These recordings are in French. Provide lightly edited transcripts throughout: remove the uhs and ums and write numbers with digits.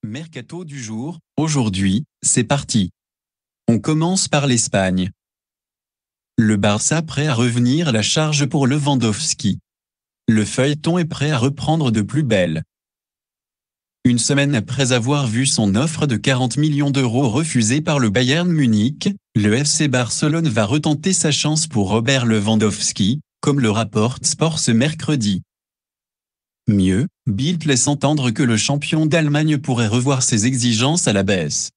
Mercato du jour, aujourd'hui, c'est parti. On commence par l'Espagne. Le Barça prêt à revenir à la charge pour Lewandowski. Le feuilleton est prêt à reprendre de plus belle. Une semaine après avoir vu son offre de 40 millions d'euros refusée par le Bayern Munich, le FC Barcelone va retenter sa chance pour Robert Lewandowski, comme le rapporte Sport ce mercredi. Mieux, Bild laisse entendre que le champion d'Allemagne pourrait revoir ses exigences à la baisse.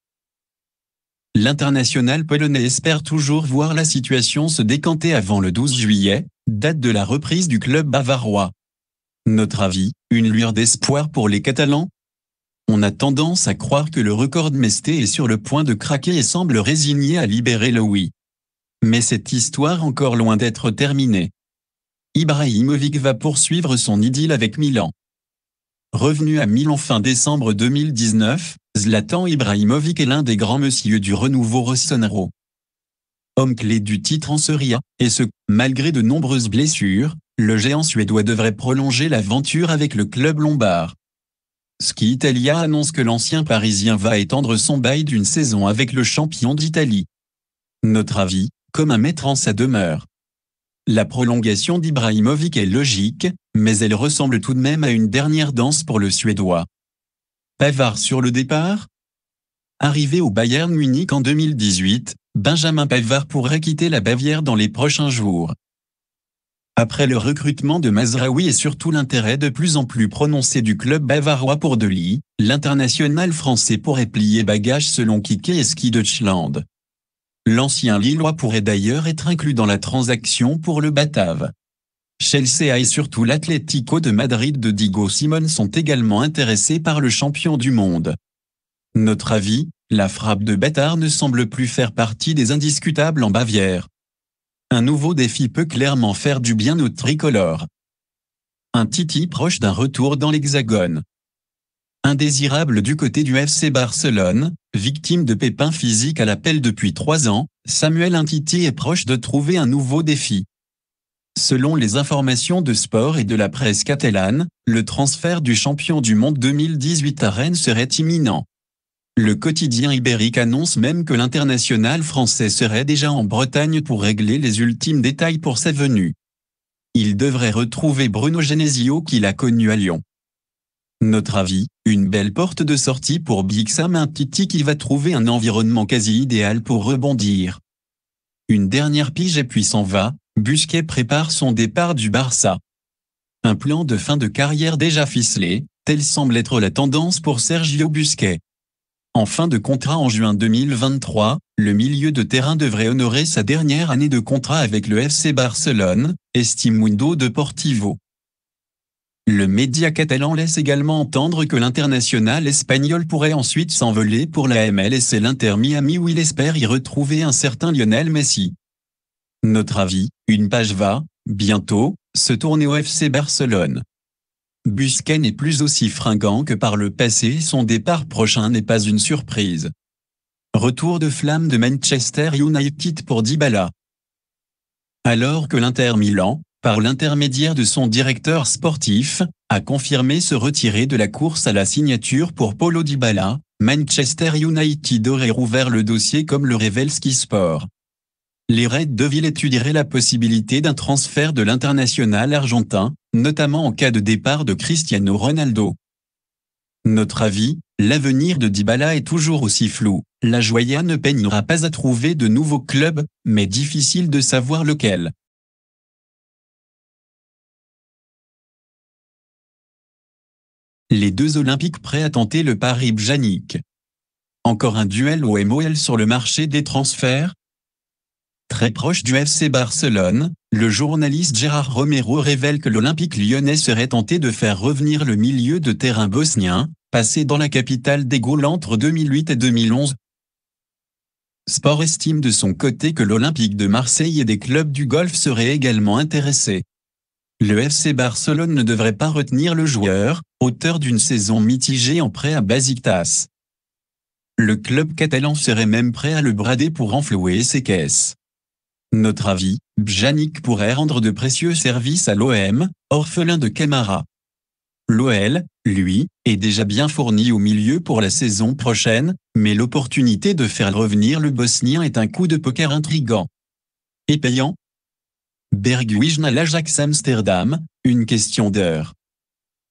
L'international polonais espère toujours voir la situation se décanter avant le 12 juillet, date de la reprise du club bavarois. Notre avis, une lueur d'espoir pour les Catalans? On a tendance à croire que le record de Mesté est sur le point de craquer et semble résigné à libérer le oui. Mais cette histoire encore loin d'être terminée. Ibrahimovic va poursuivre son idylle avec Milan. Revenu à Milan fin décembre 2019, Zlatan Ibrahimovic est l'un des grands messieurs du renouveau rossonero. Homme clé du titre en Serie A, et ce, malgré de nombreuses blessures, le géant suédois devrait prolonger l'aventure avec le club lombard. Ski Italia annonce que l'ancien Parisien va étendre son bail d'une saison avec le champion d'Italie. Notre avis, comme un maître en sa demeure. La prolongation d'Ibrahimovic est logique, mais elle ressemble tout de même à une dernière danse pour le Suédois. Pavard sur le départ? Arrivé au Bayern Munich en 2018, Benjamin Pavard pourrait quitter la Bavière dans les prochains jours. Après le recrutement de Mazraoui et surtout l'intérêt de plus en plus prononcé du club bavarois pour De Ligt, l'international français pourrait plier bagages selon Kicker et Ski Deutschland. L'ancien Lillois pourrait d'ailleurs être inclus dans la transaction pour le Batave. Chelsea et surtout l'Atlético de Madrid de Diego Simón sont également intéressés par le champion du monde. Notre avis, la frappe de bâtard ne semble plus faire partie des indiscutables en Bavière. Un nouveau défi peut clairement faire du bien aux tricolores. Un Titi proche d'un retour dans l'Hexagone. Indésirable du côté du FC Barcelone, victime de pépins physiques à l'appel depuis 3 ans, Samuel Umtiti est proche de trouver un nouveau défi. Selon les informations de Sport et de la presse catalane, le transfert du champion du monde 2018 à Rennes serait imminent. Le quotidien ibérique annonce même que l'international français serait déjà en Bretagne pour régler les ultimes détails pour sa venue. Il devrait retrouver Bruno Genesio qu'il a connu à Lyon. Notre avis, une belle porte de sortie pour Big Sam Umtiti qui va trouver un environnement quasi idéal pour rebondir. Une dernière pige et puis s'en va, Busquets prépare son départ du Barça. Un plan de fin de carrière déjà ficelé, telle semble être la tendance pour Sergio Busquets. En fin de contrat en juin 2023, le milieu de terrain devrait honorer sa dernière année de contrat avec le FC Barcelone, estime Mundo Deportivo. Le média catalan laisse également entendre que l'international espagnol pourrait ensuite s'envoler pour la MLS et l'Inter Miami où il espère y retrouver un certain Lionel Messi. Notre avis, une page va, bientôt, se tourner au FC Barcelone. Busquets n'est plus aussi fringant que par le passé et son départ prochain n'est pas une surprise. Retour de flamme de Manchester United pour Dybala. Alors que l'Inter Milan, par l'intermédiaire de son directeur sportif, a confirmé se retirer de la course à la signature pour Paulo Dybala, Manchester United aurait rouvert le dossier comme le révèle Sky Sport. Les Reds Devils étudieraient la possibilité d'un transfert de l'international argentin, notamment en cas de départ de Cristiano Ronaldo. Notre avis, l'avenir de Dybala est toujours aussi flou. La Joya ne peinera pas à trouver de nouveaux clubs, mais difficile de savoir lequel. Les deux Olympiques prêts à tenter le pari Bjanic. Encore un duel au MOL sur le marché des transferts? Très proche du FC Barcelone, le journaliste Gérard Romero révèle que l'Olympique lyonnais serait tenté de faire revenir le milieu de terrain bosnien, passé dans la capitale des Gaules entre 2008 et 2011. Sport estime de son côté que l'Olympique de Marseille et des clubs du Golfe seraient également intéressés. Le FC Barcelone ne devrait pas retenir le joueur, auteur d'une saison mitigée en prêt à Besiktas. Le club catalan serait même prêt à le brader pour renflouer ses caisses. Notre avis, Bjanic pourrait rendre de précieux services à l'OM, orphelin de Camara. L'OL, lui, est déjà bien fourni au milieu pour la saison prochaine, mais l'opportunité de faire revenir le Bosnien est un coup de poker intrigant. Et payant? Bergwijn à l'Ajax Amsterdam, une question d'heure.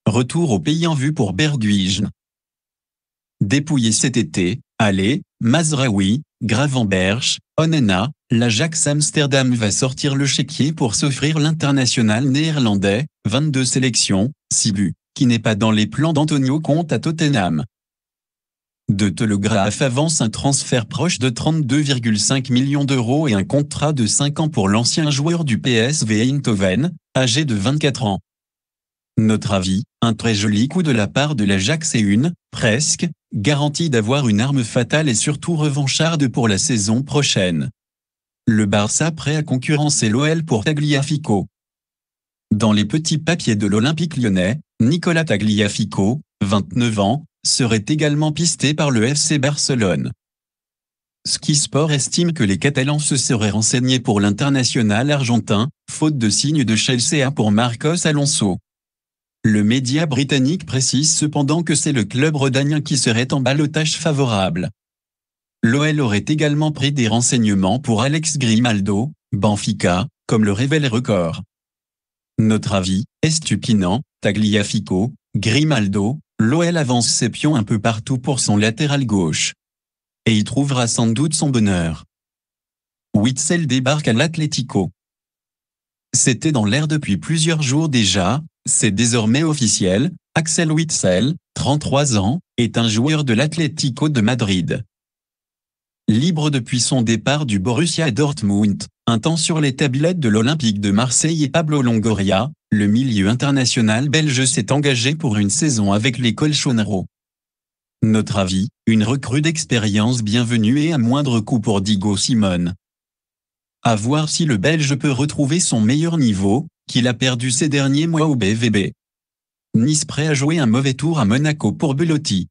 Retour au pays en vue pour Bergwijn. Dépouillé cet été, allez, Mazraoui, Gravenberch, Onana, l'Ajax Amsterdam va sortir le chéquier pour s'offrir l'international néerlandais, 22 sélections, 6 buts, qui n'est pas dans les plans d'Antonio Conte à Tottenham. De Telegraph avance un transfert proche de 32,5 millions d'euros et un contrat de 5 ans pour l'ancien joueur du PSV Eindhoven, âgé de 24 ans. Notre avis, un très joli coup de la part de l'Ajax et une, presque, garantie d'avoir une arme fatale et surtout revancharde pour la saison prochaine. Le Barça prêt à concurrencer l'OL pour Tagliafico. Dans les petits papiers de l'Olympique lyonnais, Nicolas Tagliafico, 29 ans, serait également pisté par le FC Barcelone. Ski Sport estime que les Catalans se seraient renseignés pour l'international argentin, faute de signe de Chelsea pour Marcos Alonso. Le média britannique précise cependant que c'est le club rhodanien qui serait en ballottage favorable. L'OL aurait également pris des renseignements pour Alex Grimaldo, Benfica, comme le révèle Record. Notre avis, estupinant, Tagliafico, Grimaldo, l'OL avance ses pions un peu partout pour son latéral gauche. Et y trouvera sans doute son bonheur. Witsel débarque à l'Atlético. C'était dans l'air depuis plusieurs jours déjà, c'est désormais officiel, Axel Witsel, 33 ans, est un joueur de l'Atlético de Madrid. Libre depuis son départ du Borussia Dortmund, un temps sur les tablettes de l'Olympique de Marseille et Pablo Longoria, le milieu international belge s'est engagé pour une saison avec les Colchoneros. Notre avis, une recrue d'expérience bienvenue et à moindre coût pour Diego Simone. À voir si le Belge peut retrouver son meilleur niveau, qu'il a perdu ces derniers mois au BVB. Nice prêt à jouer un mauvais tour à Monaco pour Belotti.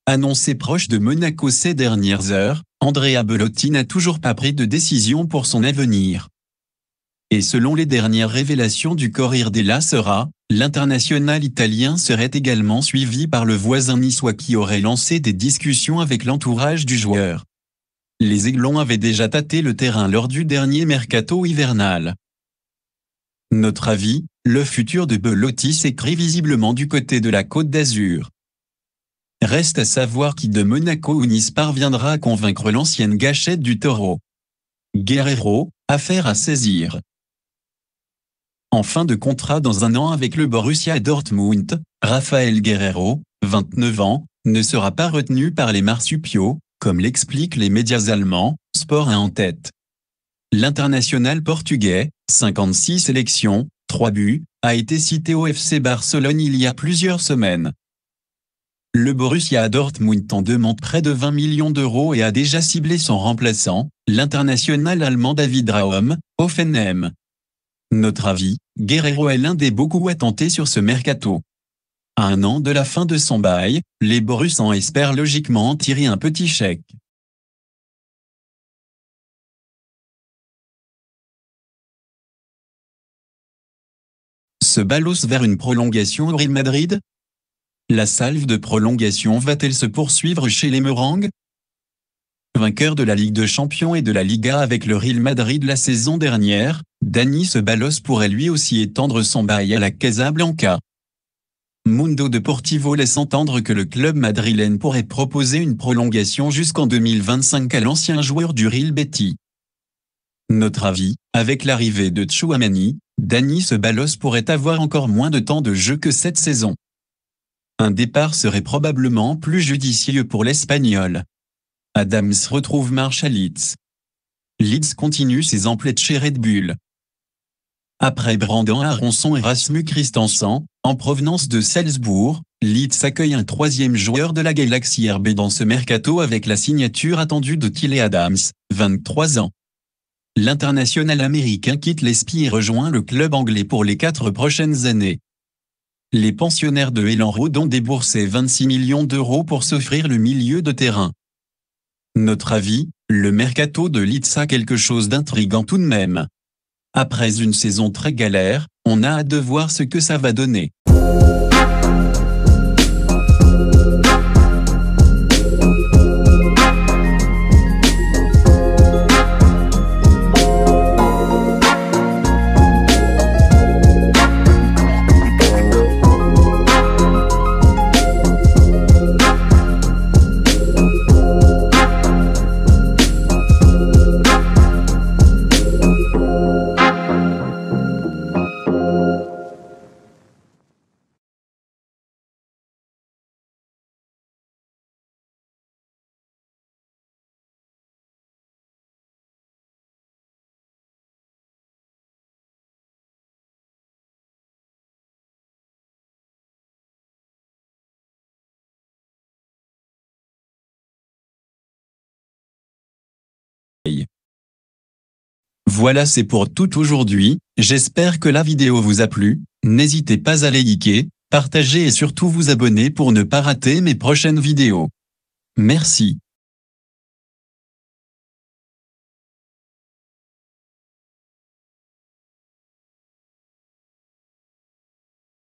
Annoncé proche de Monaco ces dernières heures, Andrea Belotti n'a toujours pas pris de décision pour son avenir. Et selon les dernières révélations du Corriere della Sera, l'international italien serait également suivi par le voisin niçois qui aurait lancé des discussions avec l'entourage du joueur. Les Aiglons avaient déjà tâté le terrain lors du dernier mercato hivernal. Notre avis, le futur de Belotti s'écrit visiblement du côté de la Côte d'Azur. Reste à savoir qui de Monaco ou Nice parviendra à convaincre l'ancienne gâchette du Taureau. Guerreiro, affaire à saisir. En fin de contrat dans un an avec le Borussia Dortmund, Rafael Guerreiro, 29 ans, ne sera pas retenu par les marsupiaux, comme l'expliquent les médias allemands, Sport 1 en tête. L'international portugais, 56 sélections, 3 buts, a été cité au FC Barcelone il y a plusieurs semaines. Le Borussia Dortmund en demande près de 20 millions d'euros et a déjà ciblé son remplaçant, l'international allemand David Raum, Hoffenheim. Notre avis, Guerreiro est l'un des beaucoup à tenter sur ce mercato. À un an de la fin de son bail, les Borussans espèrent logiquement en tirer un petit chèque. Se balance vers une prolongation au Real Madrid? La salve de prolongation va-t-elle se poursuivre chez les Merengues? Vainqueur de la Ligue des Champions et de la Liga avec le Real Madrid la saison dernière, Dani Ceballos pourrait lui aussi étendre son bail à la Casablanca. Mundo Deportivo laisse entendre que le club madrilène pourrait proposer une prolongation jusqu'en 2025 à l'ancien joueur du Real Betis. Notre avis, avec l'arrivée de Tchouaméni, Dani Ceballos pourrait avoir encore moins de temps de jeu que cette saison. Un départ serait probablement plus judicieux pour l'Espagnol. Adams retrouve marche à Leeds. Leeds continue ses emplettes chez Red Bull. Après Brandon Aronson et Rasmus Christensen, en provenance de Salzbourg, Leeds accueille un troisième joueur de la Galaxy RB dans ce mercato avec la signature attendue de Tyler Adams, 23 ans. L'international américain quitte l'Espi et rejoint le club anglais pour les 4 prochaines années. Les pensionnaires de Elland Road ont déboursé 26 millions d'euros pour s'offrir le milieu de terrain. Notre avis, le mercato de Leeds a quelque chose d'intriguant tout de même. Après une saison très galère, on a hâte de voir ce que ça va donner. Voilà, c'est pour tout aujourd'hui, j'espère que la vidéo vous a plu, n'hésitez pas à liker, partager et surtout vous abonner pour ne pas rater mes prochaines vidéos. Merci.